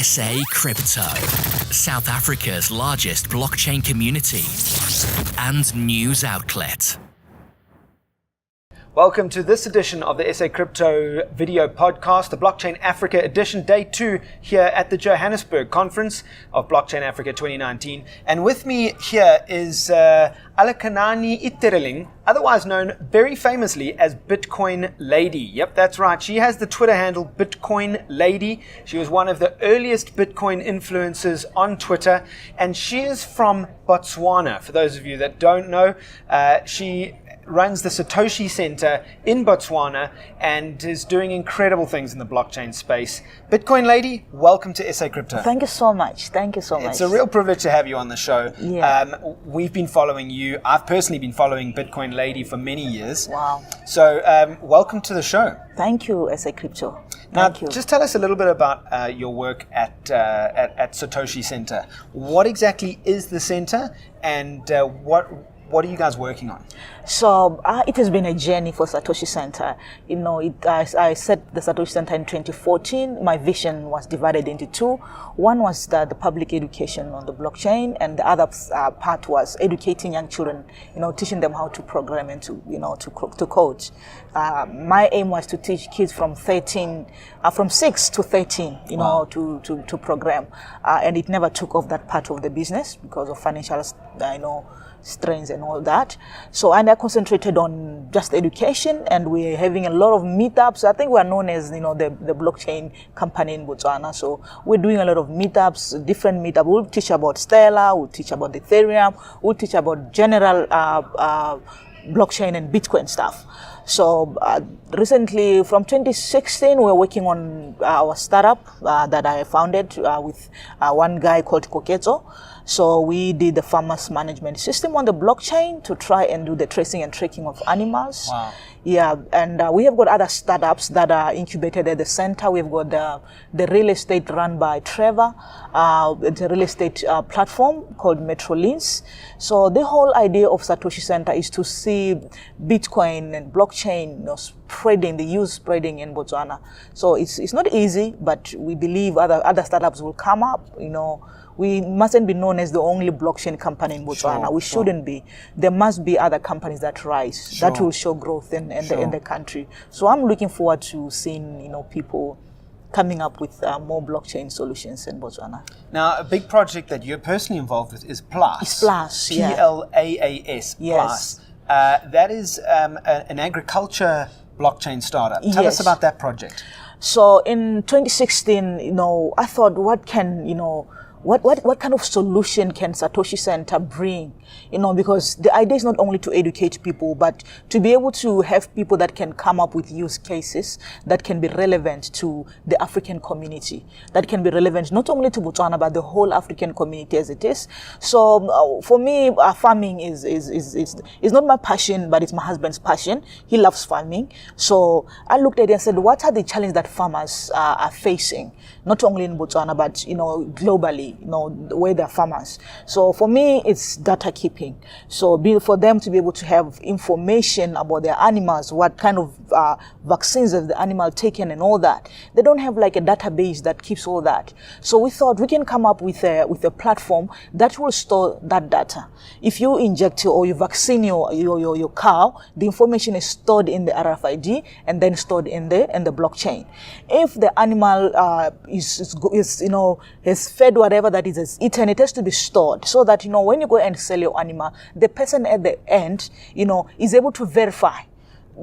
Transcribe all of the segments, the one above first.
SA Crypto, South Africa's largest blockchain community and news outlet. Welcome to this edition of the SA Crypto video podcast, the Blockchain Africa edition, day 2 here at the Johannesburg conference of Blockchain Africa 2019. And with me here is Alakanani Itireleng, otherwise known very famously as Bitcoin Lady. Yep, that's right. She has the Twitter handle Bitcoin Lady. She was one of the earliest Bitcoin influencers on Twitter, and she is from Botswana. For those of you that don't know, she runs the Satoshi Centre in Botswana and is doing incredible things in the blockchain space. Bitcoin Lady, welcome to SA Crypto. Thank you so much. Thank you so much. It's a real privilege to have you on the show. Yeah. We've been following you. I've personally been following Bitcoin Lady for many years. Wow. So welcome to the show. Thank you, SA Crypto. Now, Thank you. just tell us a little bit about your work at Satoshi Centre. What exactly is the centre, and what are you guys working on? So it has been a journey for Satoshi Centre. You know, I set the Satoshi Centre in 2014. My vision was divided into two. One was the public education on the blockchain, and the other part was educating young children, teaching them how to program and to code. My aim was to teach kids from 6 to 13, Wow. to program. And it never took off that part of the business because of financial, strains and all that. And I concentrated on just education, and we're having a lot of meetups. I think we're known as, the blockchain company in Botswana. So we're doing a lot of meetups, different meetups. We'll teach about Stellar, we'll teach about Ethereum, we'll teach about general blockchain and Bitcoin stuff. So recently, from 2016, we're working on our startup that I founded with one guy called Koketso. So we did the farmers management system on the blockchain to try and do the tracing and tracking of animals. Wow. Yeah, and we have got other startups that are incubated at the center. We've got the real estate run by Trevor. It's a real estate platform called Metrolinks. So the whole idea of Satoshi Centre is to see Bitcoin and blockchain spreading in Botswana. So it's not easy, but we believe other startups will come up. We mustn't be known as the only blockchain company in Botswana. Sure, we shouldn't be. There must be other companies that rise, that will show growth in the country. So I'm looking forward to seeing, people coming up with more blockchain solutions in Botswana. Now, a big project that you're personally involved with is Plus. It's Plus, yeah. Plaas, Yes. Plus. That is an agriculture blockchain startup. Tell us Yes. about that project. So in 2016, I thought, what kind of solution can Satoshi Centre bring? Because the idea is not only to educate people, but to be able to have people that can come up with use cases that can be relevant to the African community, that can be relevant not only to Botswana, but the whole African community as it is. So for me, farming is not my passion, but it's my husband's passion. He loves farming. So I looked at it and said, what are the challenges that farmers are facing, not only in Botswana, but, globally, where they're farmers. So for me, it's data keeping. So for them to be able to have information about their animals, what kind of vaccines have the animal taken and all that. They don't have like a database that keeps all that. So we thought we can come up with a platform that will store that data. If you inject or you vaccine your cow, the information is stored in the RFID and then stored in the blockchain. If the animal has fed whatever that is has eaten, it has to be stored so that when you go and sell your animal, the person at the end is able to verify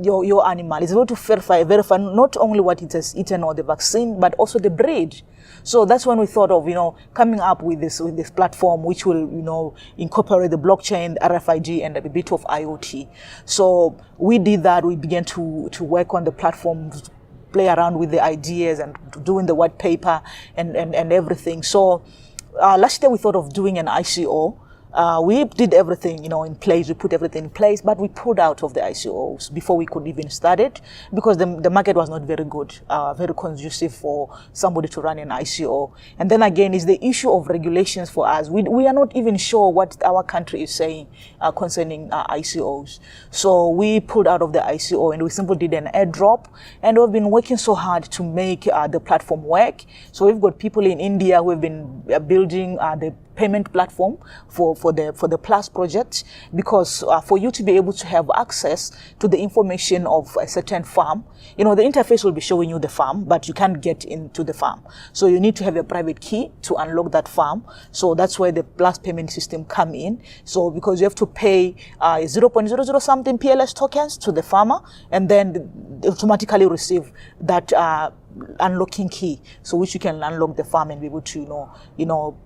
your animal, is able to verify not only what it has eaten or the vaccine, but also the breed. So that's when we thought of coming up with this platform which will incorporate the blockchain, the RFID, and a bit of IoT. So we did that. We began to work on the platform, play around with the ideas and doing the white paper and everything. So last year we thought of doing an ICO We did everything, in place. We put everything in place, but we pulled out of the ICOs before we could even start it because the market was not very good, very conducive for somebody to run an ICO. And then again, is the issue of regulations for us. We are not even sure what our country is saying concerning ICOs. So we pulled out of the ICO and we simply did an airdrop. And we've been working so hard to make the platform work. So we've got people in India who have been building the payment platform for the Plus project, because for you to be able to have access to the information of a certain farm, the interface will be showing you the farm, but you can't get into the farm. So you need to have a private key to unlock that farm. So that's where the Plus payment system come in. So because you have to pay 0.00 something PLS tokens to the farmer, and then they automatically receive that unlocking key, so which you can unlock the farm and be able to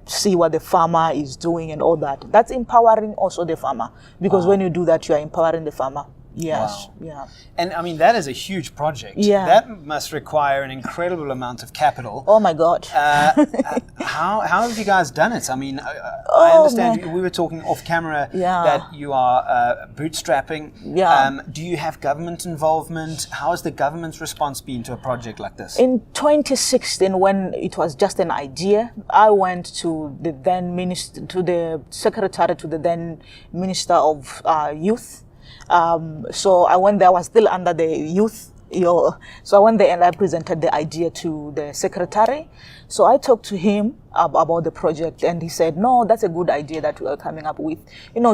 see what the farmer is doing and all that. That's empowering also the farmer, because when you do that, you are empowering the farmer. Yes. Wow. Yeah. And I mean, that is a huge project. Yeah. That must require an incredible amount of capital. Oh my God. How have you guys done it? I mean, I understand we were talking off camera that you are bootstrapping. Yeah. Do you have government involvement? How has the government's response been to a project like this? In 2016, when it was just an idea, I went to the then secretary to the then Minister of Youth. So I went there, I was still under the youth. So I went there and I presented the idea to the secretary. So I talked to him about the project, and he said, no, that's a good idea that we are coming up with.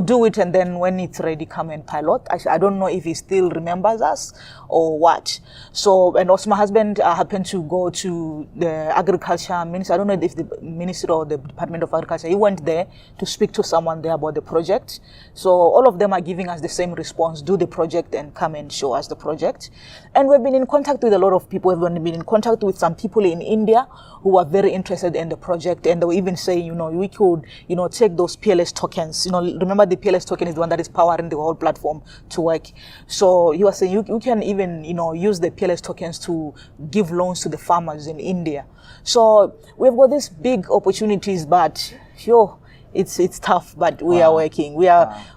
Do it, and then when it's ready, come and pilot. I don't know if he still remembers us or what. So, and also my husband happened to go to the agriculture minister. I don't know if the ministry or the Department of Agriculture. He went there to speak to someone there about the project. So all of them are giving us the same response: do the project and come and show us the project. And we've been in contact with a lot of people. We've been in contact with some people in India who are very interested in the project, and they were even saying, we could, take those PLS tokens. Remember, the PLS token is the one that is powering the whole platform to work. So he was saying you can even, use the PLS tokens to give loans to the farmers in India. So we've got these big opportunities, but it's tough, but we are working.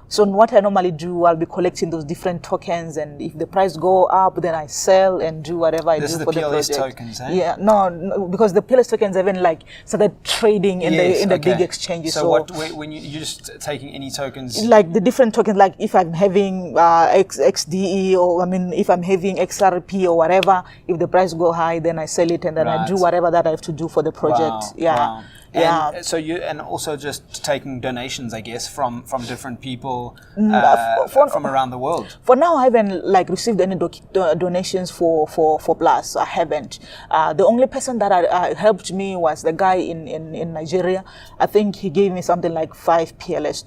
So what I normally do, I'll be collecting those different tokens, and if the price go up, then I sell and do whatever I do for the project. This is the PLS tokens, eh? Yeah, no, because the PLS tokens haven't started trading in the big exchanges. So when you're just taking any tokens? Like the different tokens, like if I'm having XDE, or if I'm having XRP or whatever, if the price go high, then I sell it, and then I do whatever that I have to do for the project. Wow. So and also just taking donations, I guess, from different people from around the world. For now, I haven't received any donations for Plus. I haven't. The only person that helped me was the guy in Nigeria. I think he gave me something like 5 Ethereum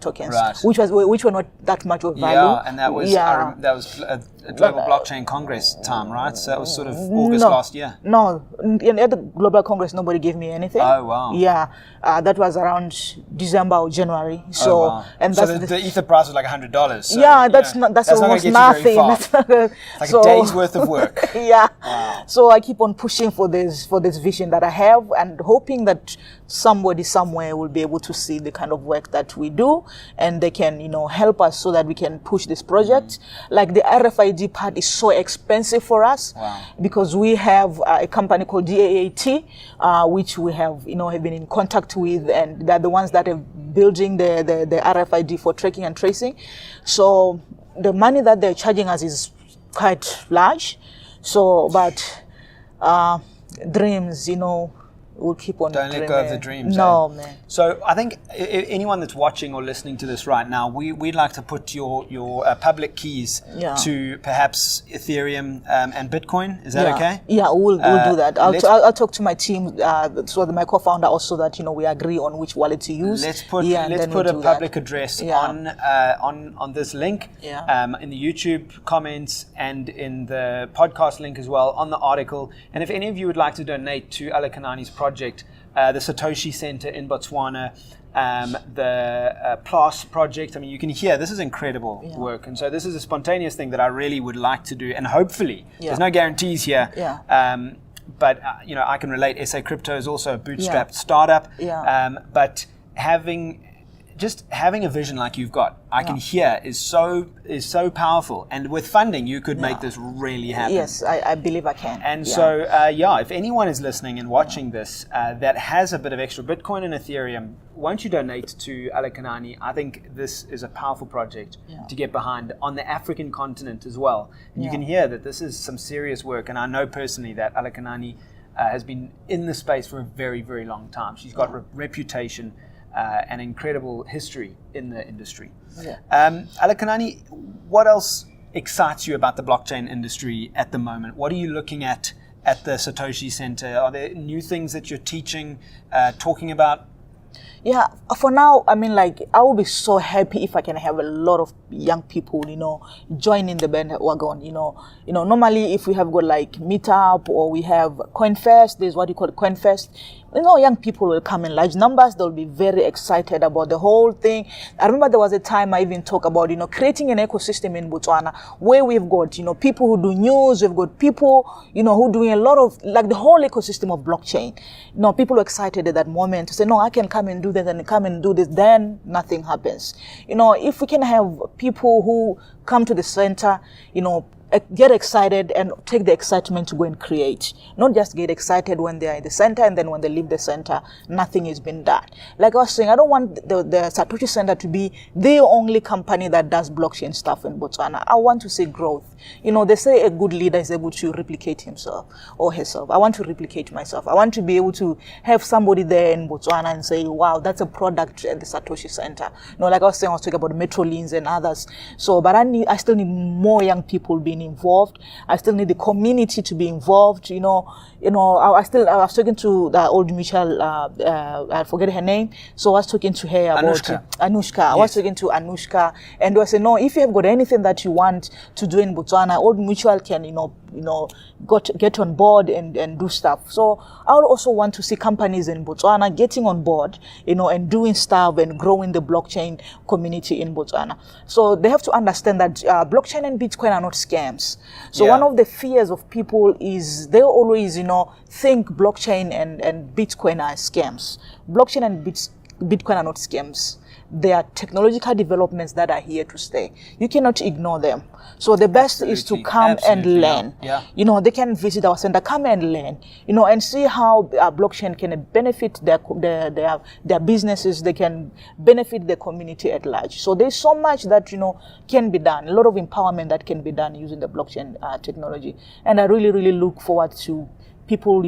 tokens, right, which were not that much of value. Yeah, and that was a Global Blockchain Congress time, right? So that was sort of August last year. No, at the Global Congress, nobody gave me anything. Oh, wow. Yeah, that was around December or January. So, and that's the Ether price was like $100. So, that's almost nothing. It's like a day's worth of work. Yeah. Wow. So I keep on pushing for this vision that I have, and hoping that somebody somewhere will be able to see the kind of work that we do, and they can, help us so that we can push this project. Like the RFID part is so expensive for us, because we have a company called DAAT, which we have been in contact with, and they're the ones that are building the RFID for tracking and tracing. So the money that they're charging us is quite large. So, but dreams, we'll keep on Don't dreaming. let go of the dreams. No, man. So I think anyone that's watching or listening to this right now, we'd like to put your public keys to perhaps Ethereum and Bitcoin. Is that okay? Yeah, we'll do that. I'll talk to my team, so my co-founder also, that we agree on which wallet to use. Let's put a public address on this link in the YouTube comments and in the podcast link as well on the article. And if any of you would like to donate to Alakanani's project, the Satoshi Centre in Botswana, the Plus project. I mean, you can hear this is incredible work, and so this is a spontaneous thing that I really would like to do, and hopefully, there's no guarantees here. but I can relate. SA Crypto is also a bootstrapped startup. But having a vision like you've got, I can hear is so powerful. And with funding, you could make this really happen. Yes, I believe I can. And so, if anyone is listening and watching this that has a bit of extra Bitcoin and Ethereum, won't you donate to Alakanani? I think this is a powerful project to get behind on the African continent as well. And you can hear that this is some serious work. And I know personally that Alakanani has been in the space for a very, very long time. She's got reputation, an incredible history in the industry. Alakanani, what else excites you about the blockchain industry at the moment? What are you looking at the Satoshi Centre? Are there new things that you're teaching, talking about? Yeah, for now, I mean, like, I will be so happy if I can have a lot of young people, joining the bandwagon, normally if we have got like Meetup or we have CoinFest, there's what you call CoinFest, young people will come in large numbers. They'll be very excited about the whole thing. I remember there was a time I even talked about, creating an ecosystem in Botswana where we've got, people who do news, we've got people, who doing a lot of, like, the whole ecosystem of blockchain. People are excited at that moment to say, no, I can come and do this and come and do this. Then nothing happens. If we can have people who come to the center, get excited and take the excitement to go and create. Not just get excited when they are in the center and then when they leave the center, nothing has been done. Like I was saying, I don't want the Satoshi Centre to be the only company that does blockchain stuff in Botswana. I want to see growth. They say a good leader is able to replicate himself or herself. I want to replicate myself. I want to be able to have somebody there in Botswana and say, wow, that's a product at the Satoshi Centre. Like I was saying, I was talking about Metrolins and others. So, but I still need more young people being involved. I still need the community to be involved. I was talking to the old mutual, I forget her name. So I was talking to her about Anushka. I was talking to Anushka, and I said, no, if you have got anything that you want to do in Botswana, Old Mutual can, get on board and do stuff. So I would also want to see companies in Botswana getting on board, and doing stuff and growing the blockchain community in Botswana. So they have to understand that blockchain and Bitcoin are not scams. So one of the fears of people is they always, think blockchain and Bitcoin are scams. Blockchain and Bitcoin are not scams. They are technological developments that are here to stay. You cannot ignore them. So the best is to come and learn. They can visit our center, come and learn, and see how blockchain can benefit their businesses. They can benefit the community at large. So there's so much that, can be done, a lot of empowerment that can be done using the blockchain technology. And I really, really look forward to people,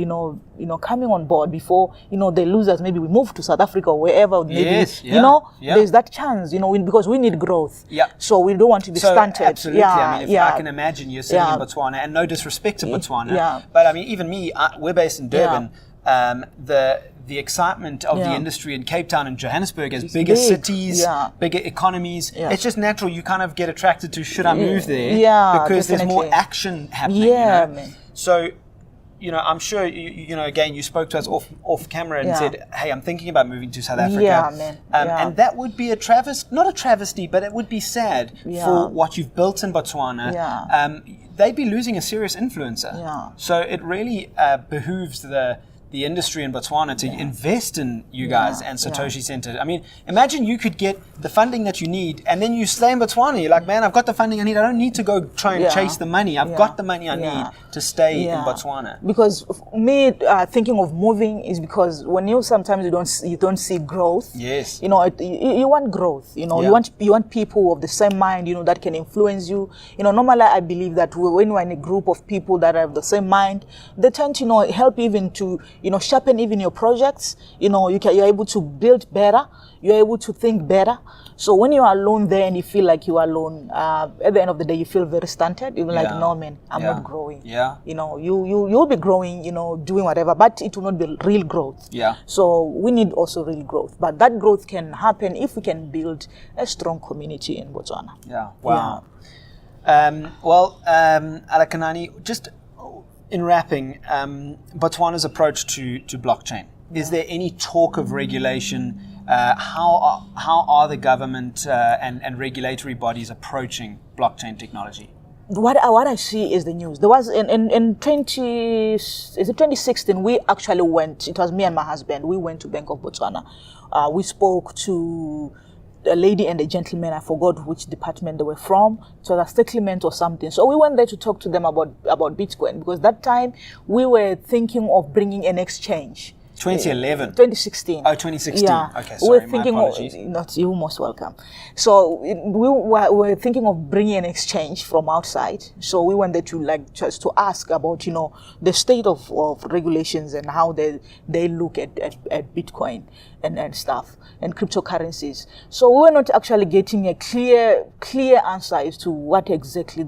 coming on board before, they lose us. Maybe we move to South Africa or wherever. Maybe, there's that chance, because we need growth. So we don't want to be stunted. Absolutely. I mean, I can imagine you're sitting in Botswana, and no disrespect to Botswana, but I mean, even me, we're based in Durban. The excitement of the industry in Cape Town and Johannesburg as bigger cities, bigger economies, it's just natural. You kind of get attracted to, should I move there? Because there's more action happening. So, I'm sure, again, you spoke to us off camera and said, hey, I'm thinking about moving to South Africa. And that would be not a travesty, but it would be sad for what you've built in Botswana. They'd be losing a serious influencer. So it really behooves the industry in Botswana to invest in you guys and Satoshi Centre. I mean, imagine you could get the funding that you need and then you stay in Botswana. You're like, man, I've got the funding I need. I don't need to go try and chase the money. I've got the money I need to stay in Botswana. Because me thinking of moving is because when sometimes you don't see growth. Yes. You want growth. You want people of the same mind, that can influence you. Normally I believe that when we're in a group of people that have the same mind, they tend to help even to sharpen even your projects. You're able to build better. You're able to think better. So when you are alone there and you feel like you are alone, at the end of the day, you feel very stunted. You're like, no, man, I'm not growing. You'll be growing, doing whatever, but it will not be real growth. So we need also real growth. But that growth can happen if we can build a strong community in Botswana. Wow. Alakanani, just in wrapping, Botswana's approach to blockchain. Is there any talk of regulation? How are the government and regulatory bodies approaching blockchain technology? what I see is the news. There was in 2016, we actually went, it was me and my husband, we went to Bank of Botswana. We spoke to a lady and a gentleman, I forgot which department they were from. So a settlement or something. So we went there to talk to them about Bitcoin, because that time we were thinking of bringing an exchange. 2011? 2016. Oh, 2016. Yeah. Okay, sorry, we're thinking my apologies. Not you, most welcome. So we were thinking of bringing an exchange from outside. So we went there to just to ask about, the state of regulations and how they look at Bitcoin and stuff and cryptocurrencies. So we were not actually getting a clear answer as to what exactly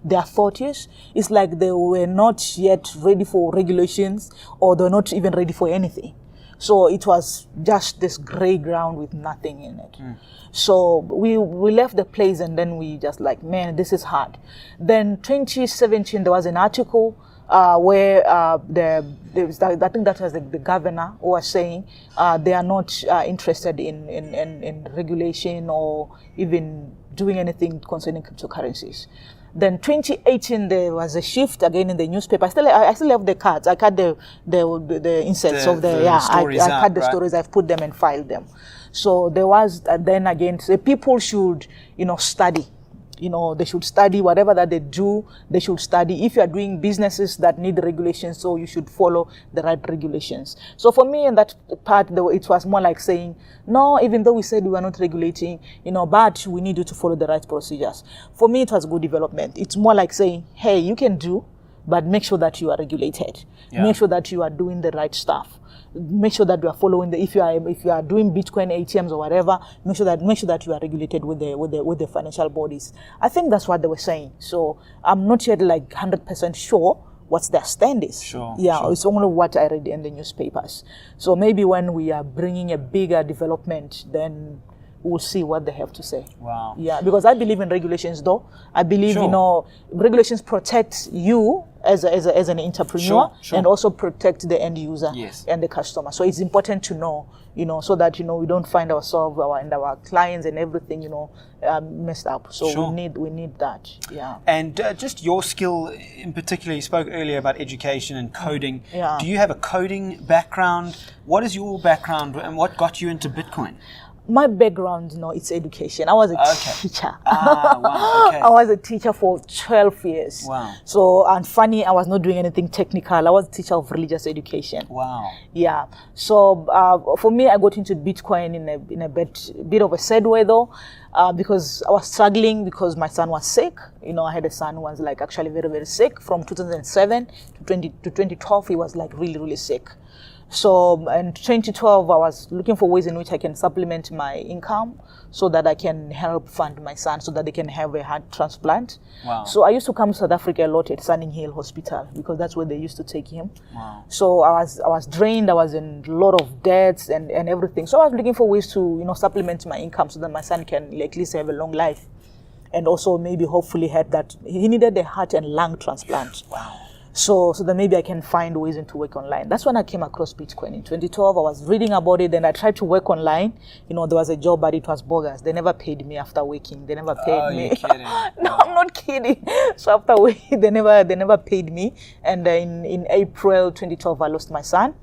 their thought is. It's like they were not yet ready for regulations, or they're not even ready for anything. So it was just this gray ground with nothing in it. So we left the place, and then we just like, man, this is hard. Then 2017, there was an article where I think that was the governor who was saying they are not interested in regulation or even doing anything concerning cryptocurrencies. Then 2018, there was a shift again in the newspaper. I still have the cards. I cut the inserts of the stories. I cut the stories. I've put them and filed them. So there was then again, the people should study. They should study whatever that they do. They should study. If you are doing businesses that need regulations, so you should follow the right regulations. So for me, in that part, it was more like saying, no, even though we said we were not regulating, but we need you to follow the right procedures. For me, it was good development. It's more like saying, hey, you can do, but make sure that you are regulated. Yeah. Make sure that you are doing the right stuff. Make sure that you are following if you are doing Bitcoin ATMs or whatever, make sure that you are regulated with the financial bodies. I think that's what they were saying. So I'm not yet 100% sure what their stand is. Sure. Yeah, sure. It's only what I read in the newspapers. So maybe when we are bringing a bigger development, then we'll see what they have to say. Wow. Yeah, because I believe in regulations, though. I believe, Sure. Regulations protect you as an entrepreneur, Sure. and also protect the end user Yes. and the customer. So it's important to know, so that, we don't find ourselves and our clients and everything, messed up. So Sure. we need that. Yeah. And just your skill in particular, you spoke earlier about education and coding. Yeah. Do you have a coding background? What is your background and what got you into Bitcoin? My background, it's education. I was a teacher. Wow, okay. I was a teacher for 12 years. Wow. So, and funny, I was not doing anything technical. I was a teacher of religious education. Wow. Yeah. So, for me, I got into Bitcoin in a bit of a sad way, though, because I was struggling because my son was sick. I had a son who was actually very, very sick from 2007 to 2012. He was really, really sick. So in 2012, I was looking for ways in which I can supplement my income so that I can help fund my son so that they can have a heart transplant. Wow. So I used to come to South Africa a lot at Sunning Hill Hospital because that's where they used to take him. Wow. So I was drained. I was in a lot of debts and everything. So I was looking for ways to supplement my income so that my son can at least have a long life, and also maybe hopefully had that he needed a heart and lung transplant. Wow. So that maybe I can find ways to work online. That's when I came across Bitcoin. In 2012, I was reading about it, then I tried to work online. There was a job, but it was bogus. They never paid me after working. They never paid me. You're kidding. No, I'm not kidding. So after working, they never paid me. And in April 2012, I lost my son.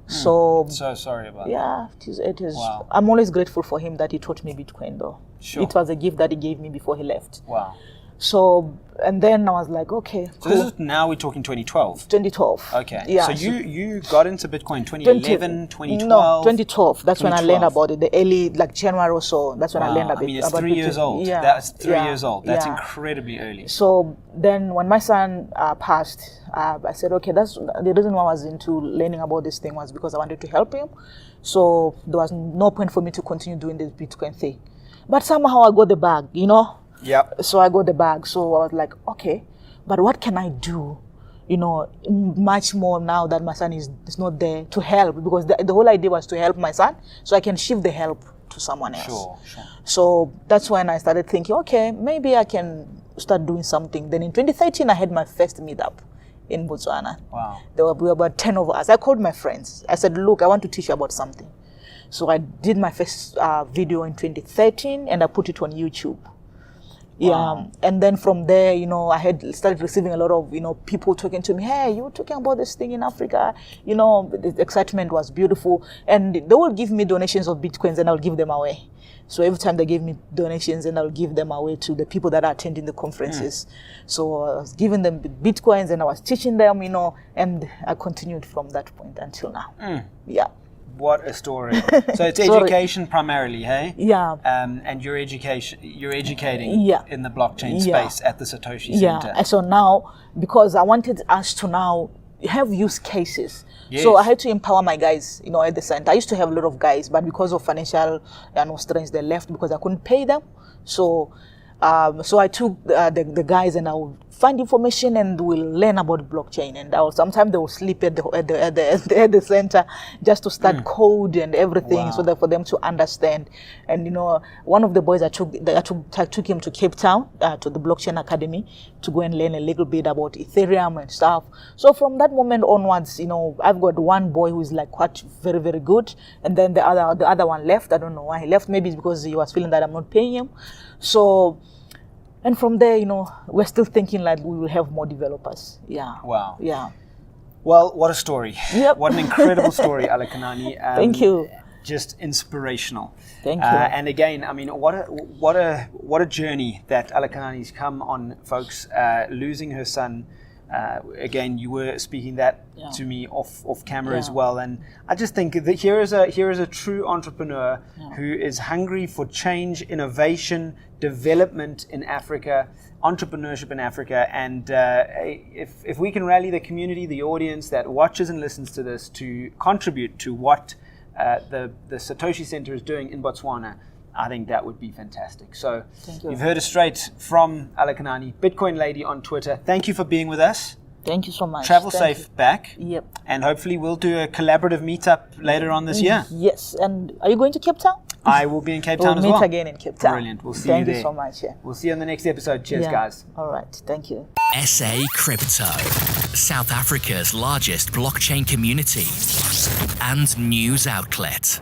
So sorry about that. Yeah, it is. Wow. I'm always grateful for him that he taught me Bitcoin, though. Sure. It was a gift that he gave me before he left. Wow. So, and then I was like, okay, So cool. this is now we're talking 2012. 2012. Okay. Yeah. So you got into Bitcoin 2011, 2012? No, 2012. That's when I learned 2012. about it. The early, January or so. That's when I learned a bit I mean, it's about 3 years Bitcoin. old. Yeah. That's 3 Yeah. years old. That's Yeah. incredibly early. So then when my son passed, I said, okay, that's the reason why I was into learning about this thing was because I wanted to help him. So there was no point for me to continue doing this Bitcoin thing. But somehow I got the bag, Yep. So I got the bag. So I was like, okay, but what can I do? Much more now that my son is not there to help, because the whole idea was to help my son, so I can shift the help to someone else. Sure. So that's when I started thinking, okay, maybe I can start doing something. Then in 2013, I had my first meetup in Botswana. Wow. We were about 10 of us. I called my friends. I said, look, I want to teach you about something. So I did my first video in 2013, and I put it on YouTube. Yeah, and then from there, I had started receiving a lot of, people talking to me, hey, you were talking about this thing in Africa, the excitement was beautiful. And they will give me donations of Bitcoins and I'll give them away. So every time they gave me donations, and I'll give them away to the people that are attending the conferences. So I was giving them Bitcoins and I was teaching them, and I continued from that point until now. Yeah. What a story. So it's education primarily, hey? Yeah. And you're educating in the blockchain space at the Satoshi Centre. Yeah. And so now, because I wanted us to now have use cases. Yes. So I had to empower my guys, at the center. I used to have a lot of guys, but because of financial strains, they left because I couldn't pay them. So I took the guys and I would find information and we'll learn about blockchain. And sometimes they will sleep at the center just to start code and everything, so that for them to understand. And one of the boys I took him to Cape Town to the Blockchain Academy to go and learn a little bit about Ethereum and stuff. So from that moment onwards, I've got one boy who is like quite very, very good, and then the other one left. I don't know why he left. Maybe it's because he was feeling that I'm not paying him. So. And from there, we're still thinking like we will have more developers. Yeah. Wow. Yeah. Well, what a story. Yep. What an incredible story, Alakanani. Thank you. Just inspirational. Thank you. And again, I mean, what a journey that Alakanani's come on, folks. Losing her son. Again, you were speaking that to me off camera as well, and I just think that here is a true entrepreneur who is hungry for change, innovation, development in Africa, entrepreneurship in Africa, and if we can rally the community, the audience that watches and listens to this to contribute to what the Satoshi Centre is doing in Botswana, I think that would be fantastic. So you've heard it straight from Alakanani, Bitcoin Lady on Twitter. Thank you for being with us. Thank you so much. Travel safe back. Yep. And hopefully we'll do a collaborative meetup later on this year. Yes. And are you going to Cape Town? I will be in Cape Town as well. We'll meet again in Cape Town. Brilliant. We'll see you there. Thank you so much. Yeah. We'll see you on the next episode. Cheers, guys. All right. Thank you. SA Crypto, South Africa's largest blockchain community and news outlet.